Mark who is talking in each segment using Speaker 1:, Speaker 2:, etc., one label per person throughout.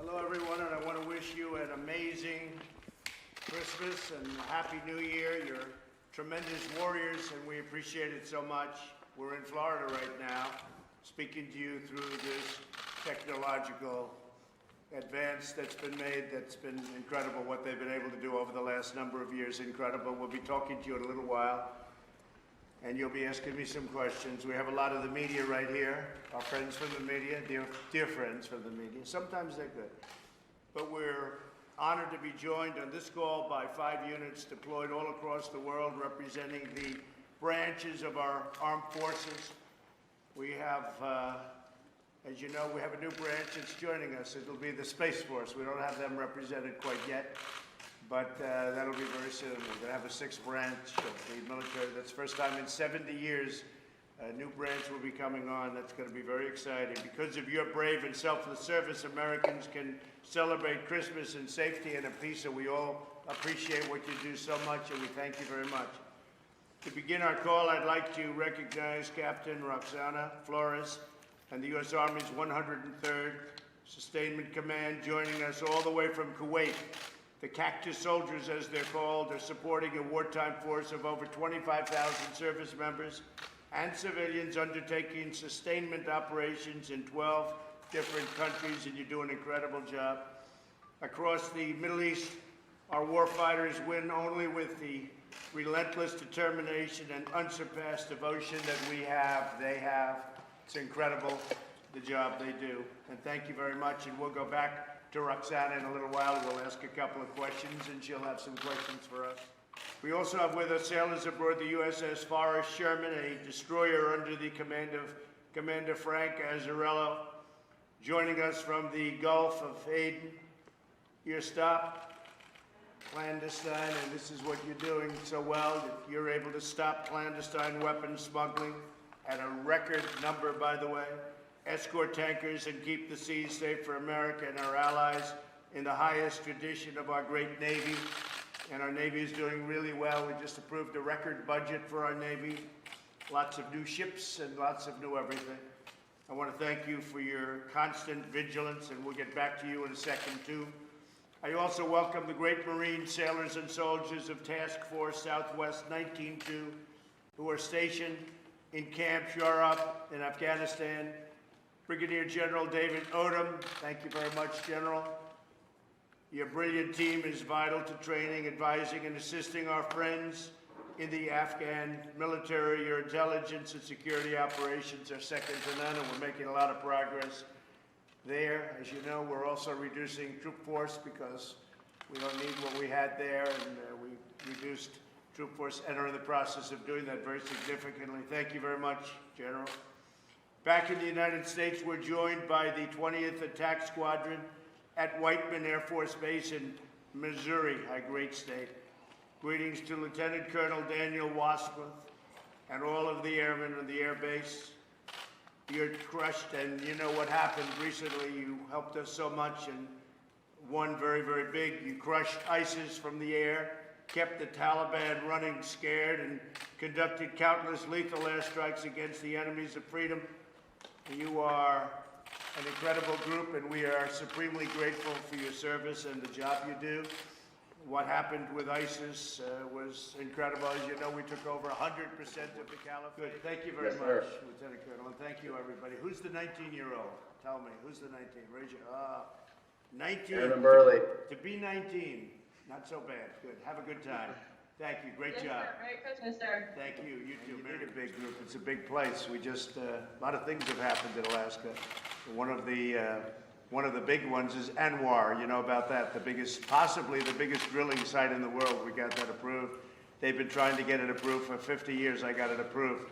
Speaker 1: Hello, everyone, and I want to wish you an amazing Christmas and a Happy New Year. You're tremendous warriors, and we appreciate it so much. We're in Florida right now, speaking to you through this technological advance that's been made. That's been incredible, what they've been able to do over the last number of years. Incredible. We'll be talking to you in a little while, and you'll be asking me some questions. We have a lot of the media right here, our friends from the media, dear friends from the media. Sometimes they're good. But we're honored to be joined on this call by 5 units deployed all across the world, representing the branches of our armed forces. We have, as you know, we have a new branch that's joining us. It'll be the Space Force. We don't have them represented quite yet, but that'll be very soon. We're going to have a 6th branch of the military. That's the first time in 70 years a new branch will be coming on. That's going to be very exciting. Because of your brave and selfless service, Americans can celebrate Christmas in safety and in peace, and we all appreciate what you do so much, and we thank you very much. To begin our call, I'd like to recognize Captain Roxana Flores and the U.S. Army's 103rd Sustainment Command, joining us all the way from Kuwait. The Cactus Soldiers, as they're called, are supporting a wartime force of over 25,000 service members and civilians undertaking sustainment operations in 12 different countries, and you do an incredible job. Across the Middle East, our warfighters win only with the relentless determination and unsurpassed devotion that we have, they have. It's incredible, the job they do. And thank you very much, and we'll go back to Roxana in a little while. We'll ask a couple of questions, and she'll have some questions for us. We also have with us sailors aboard the USS Forrest Sherman, a destroyer under the command of Commander Frank Azzarello, joining us from the Gulf of Aden. You're stopped clandestine, and this is what you're doing so well, that you're able to stop clandestine weapons smuggling at a record number, by the way, escort tankers, and keep the seas safe for America and our allies in the highest tradition of our great Navy. And our Navy is doing really well. We just approved a record budget for our Navy. Lots of new ships and lots of new everything. I want to thank you for your constant vigilance, and we'll get back to you in a second, too. I also welcome the great Marine sailors and soldiers of Task Force Southwest 19-2, who are stationed in Camp Shurab in Afghanistan. Brigadier General David Odom, thank you very much, General. Your brilliant team is vital to training, advising, and assisting our friends in the Afghan military. Your intelligence and security operations are second to none, and we're making a lot of progress there. As you know, we're also reducing troop force because we don't need what we had there, and we reduced troop force and are in the process of doing that very significantly. Thank you very much, General. Back in the United States, we're joined by the 20th Attack Squadron at Whiteman Air Force Base in Missouri, our great state. Greetings to Lieutenant Colonel Daniel Wadsworth and all of the airmen on the air base. You're crushed, and you know what happened recently. You helped us so much, and one very, very big. You crushed ISIS from the air, kept the Taliban running scared, and conducted countless lethal airstrikes against the enemies of freedom. You are an incredible group, and we are supremely grateful for your service and the job you do. What happened with ISIS was incredible. As you know, we took over 100% of the caliphate. Good. Thank you very much, Lieutenant Colonel, and thank you, everybody. Who's the 19-year-old? Tell me. Who's the 19? Raise your 19.
Speaker 2: Aaron Burley.
Speaker 1: To be 19, not so bad. Good. Have a good time. Thank you. Great job.
Speaker 3: Sir. Merry Christmas, sir.
Speaker 1: Thank you. You too. You need a big group. It's a big place. We just a lot of things have happened in Alaska. One of the big ones is Anwar. You know about that? Possibly the biggest drilling site in the world. We got that approved. They've been trying to get it approved for 50 years. I got it approved,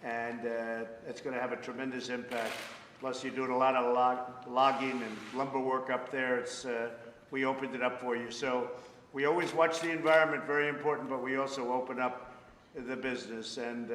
Speaker 1: and it's going to have a tremendous impact. Plus, you're doing a lot of logging and lumber work up there. We opened it up for you. So we always watch the environment, very important, but we also open up the business. And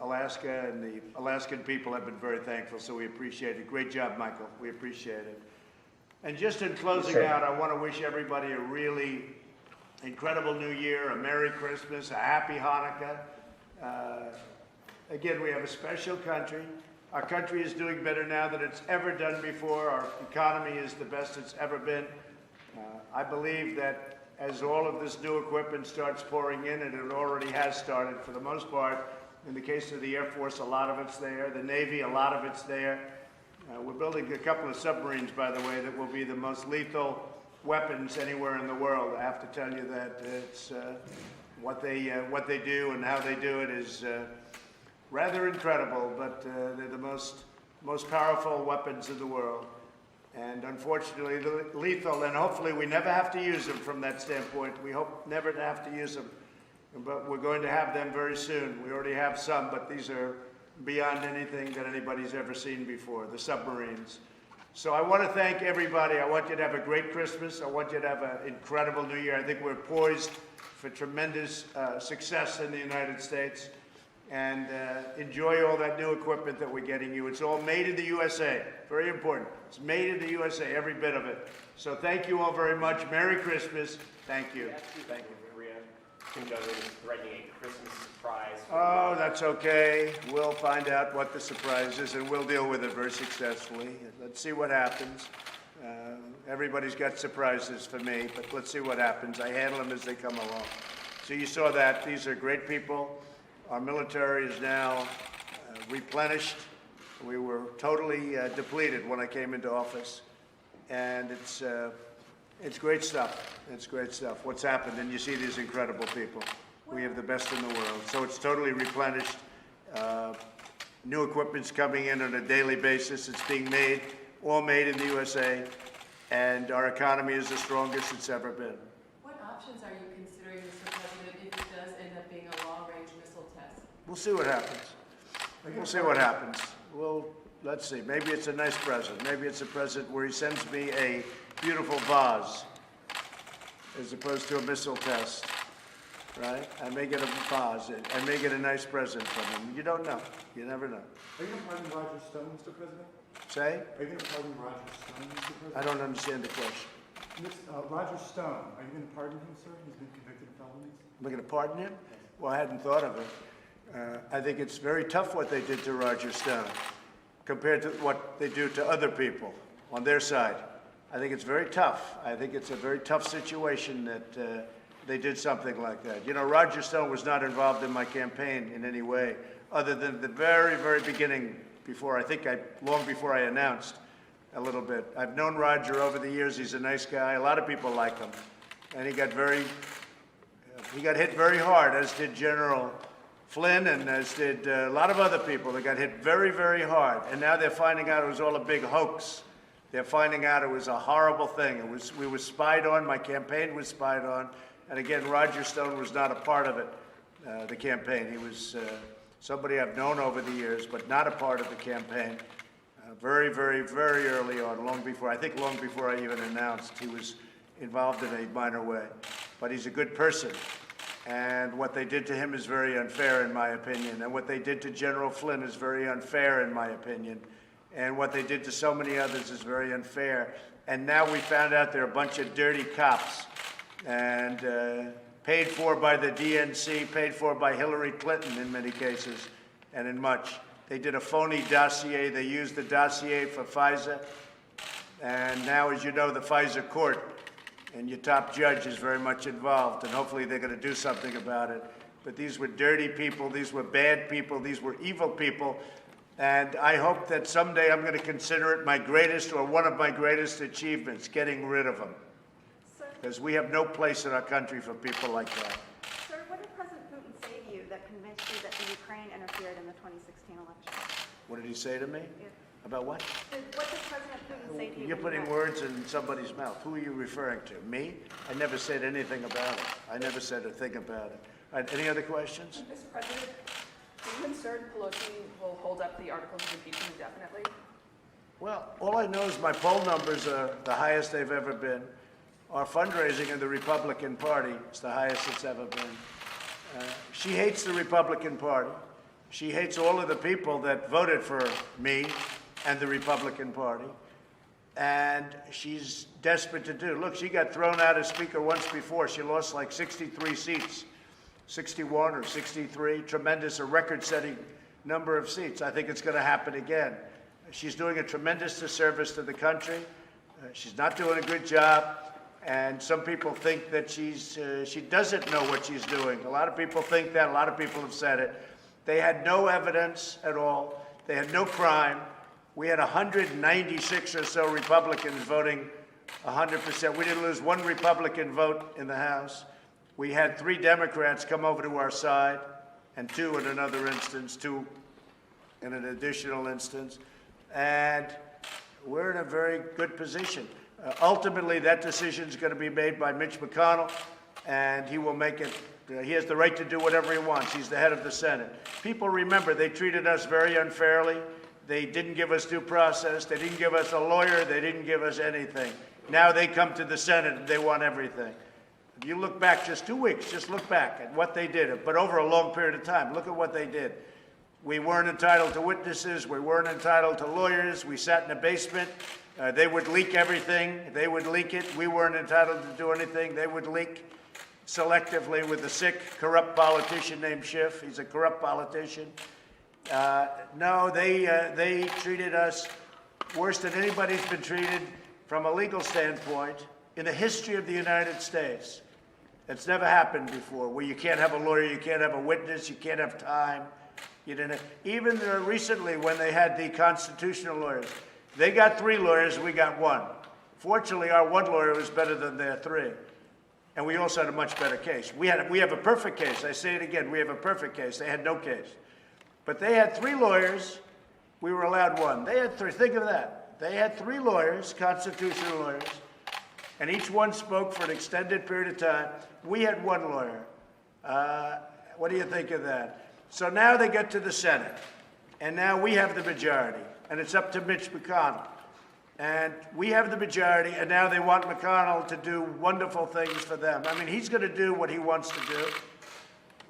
Speaker 1: Alaska and the Alaskan people have been very thankful, so we appreciate it. Great job, Michael. We appreciate it. And just in closing out, I want to wish everybody a really incredible New Year, a Merry Christmas, a Happy Hanukkah. Again, we have a special country. Our country is doing better now than it's ever done before. Our economy is the best it's ever been. I believe that as all of this new equipment starts pouring in, and it already has started for the most part, in the case of the Air Force, a lot of it's there. The Navy, a lot of it's there. We're building a couple of submarines, by the way, that will be the most lethal weapons anywhere in the world. I have to tell you that it's what they do and how they do it is rather incredible, but they're the most powerful weapons in the world. And unfortunately, lethal, and hopefully we never have to use them from that standpoint. We hope never to have to use them, but we're going to have them very soon. We already have some, but these are beyond anything that anybody's ever seen before, the submarines. So I want to thank everybody. I want you to have a great Christmas. I want you to have an incredible New Year. I think we're poised for tremendous success in the United States. And enjoy all that new equipment that we're getting you. It's all made in the USA. Very important. It's made in the USA, every bit of it. So thank you all very much. Merry Christmas. Thank you.
Speaker 2: Thank you, Maria. Kim Jong-un is threatening a Christmas surprise.
Speaker 1: Oh, that's okay. We'll find out what the surprise is, and we'll deal with it very successfully. Let's see what happens. Everybody's got surprises for me, but let's see what happens. I handle them as they come along. So you saw that. These are great people. Our military is now replenished. We were totally depleted when I came into office, and it's great stuff. It's great stuff. What's happened, and you see these incredible people. We have the best in the world. So it's totally replenished. New equipment's coming in on a daily basis. It's being made, all made in the USA, and our economy is the strongest it's ever been.
Speaker 3: What options are you considering, Mr. President, if it does end up being a long-range missile test?
Speaker 1: We'll see what happens. We'll see what happens. Let's see. Maybe it's a nice present. Maybe it's a present where he sends me a beautiful vase as opposed to a missile test, right? I may get a vase. I may get a nice present from him. You don't know. You never know.
Speaker 4: Are you going to pardon Roger Stone, Mr. President?
Speaker 1: Say?
Speaker 4: Are you going to pardon Roger Stone, Mr. President?
Speaker 1: I don't understand the question.
Speaker 4: Roger Stone, are you going to pardon him, sir? He's been convicted of felonies.
Speaker 1: Am I going to pardon him? Well, I hadn't thought of it. I think it's very tough what they did to Roger Stone compared to what they do to other people on their side. I think it's very tough. I think it's a very tough situation that they did something like that. You know, Roger Stone was not involved in my campaign in any way, other than the very, very beginning, long before I announced a little bit. I've known Roger over the years. He's a nice guy. A lot of people like him. And he got hit very hard, as did General Flynn, and as did a lot of other people. They got hit very, very hard. And now they're finding out it was all a big hoax. They're finding out it was a horrible thing. We were spied on. My campaign was spied on. And again, Roger Stone was not a part of it, the campaign. He was somebody I've known over the years, but not a part of the campaign. Very, very, very early on, long before I even announced, he was involved in a minor way. But he's a good person. And what they did to him is very unfair, in my opinion. And what they did to General Flynn is very unfair, in my opinion. And what they did to so many others is very unfair. And now we found out they're a bunch of dirty cops, and paid for by the DNC, paid for by Hillary Clinton in many cases, and in much. They did a phony dossier. They used the dossier for FISA. And now, as you know, the FISA court and your top judge is very much involved, and hopefully they're going to do something about it. But these were dirty people. These were bad people. These were evil people. And I hope that someday I'm going to consider it my greatest, or one of my greatest achievements, getting rid of them. Because we have no place in our country for people like that.
Speaker 5: Sir, what did President Putin say to you that convinced you that the Ukraine interfered in the 2016 election?
Speaker 1: What did he say to me?
Speaker 5: Yeah.
Speaker 1: About what?
Speaker 5: What did President Putin say to you?
Speaker 1: You're putting words in somebody's mouth. Who are you referring to? Me? I never said anything about it. I never said a thing about it. All right, any other questions?
Speaker 6: Mr. President, are you concerned Pelosi will hold up the articles of impeachment indefinitely?
Speaker 1: Well, all I know is my poll numbers are the highest they've ever been. Our fundraising in the Republican Party is the highest it's ever been. She hates the Republican Party. She hates all of the people that voted for me and the Republican Party. And she's desperate to do. Look, she got thrown out as Speaker once before. She lost like 63 seats, 61 or 63. Tremendous, a record-setting number of seats. I think it's going to happen again. She's doing a tremendous disservice to the country. She's not doing a good job, and some people think that she doesn't know what she's doing. A lot of people think that. A lot of people have said it. They had no evidence at all. They had no crime. We had 196 or so Republicans voting 100%. We didn't lose one Republican vote in the House. We had 3 Democrats come over to our side, and 2 in another instance, 2 in an additional instance. And we're in a very good position. Ultimately, that decision is going to be made by Mitch McConnell, and he will make it. He has the right to do whatever he wants. He's the head of the Senate. People remember they treated us very unfairly. They didn't give us due process. They didn't give us a lawyer. They didn't give us anything. Now they come to the Senate and they want everything. If you look back just 2 weeks, just look back at what they did, but over a long period of time, look at what they did. We weren't entitled to witnesses. We weren't entitled to lawyers. We sat in a basement. They would leak everything. They would leak it. We weren't entitled to do anything. They would leak selectively with a sick, corrupt politician named Schiff. He's a corrupt politician. No, they treated us worse than anybody's been treated from a legal standpoint in the history of the United States. It's never happened before, where you can't have a lawyer, you can't have a witness, you can't have time. You didn't. Even recently, when they had the constitutional lawyers, they got 3 lawyers, we got 1. Fortunately, our 1 lawyer was better than their 3. And we also had a much better case. We have a perfect case. I say it again, we have a perfect case. They had no case. But they had 3 lawyers, we were allowed 1. They had 3, think of that. They had 3 lawyers, constitutional lawyers, and each one spoke for an extended period of time. We had 1 lawyer. What do you think of that? So now they get to the Senate, and now we have the majority, and it's up to Mitch McConnell. And we have the majority, and now they want McConnell to do wonderful things for them. I mean, he's going to do what he wants to do.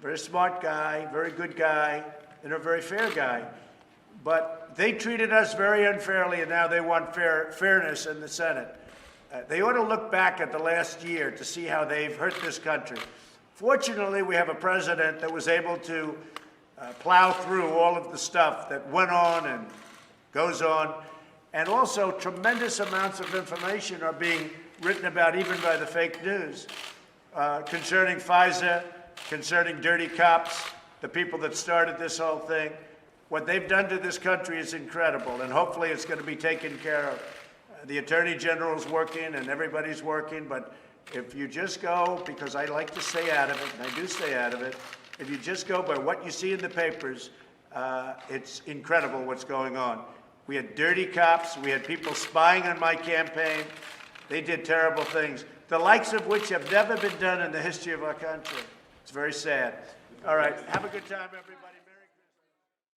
Speaker 1: Very smart guy, very good guy, and a very fair guy. But they treated us very unfairly, and now they want fairness in the Senate. They ought to look back at the last year to see how they've hurt this country. Fortunately, we have a president that was able to plow through all of the stuff that went on and goes on. And also, tremendous amounts of information are being written about, even by the fake news, concerning FISA, concerning dirty cops, the people that started this whole thing. What they've done to this country is incredible, and hopefully it's going to be taken care of. The Attorney General's working, and everybody's working, but if you just go, because I like to stay out of it, and I do stay out of it, if you just go by what you see in the papers, it's incredible what's going on. We had dirty cops. We had people spying on my campaign. They did terrible things, the likes of which have never been done in the history of our country. It's very sad. All right. Have a good time, everybody.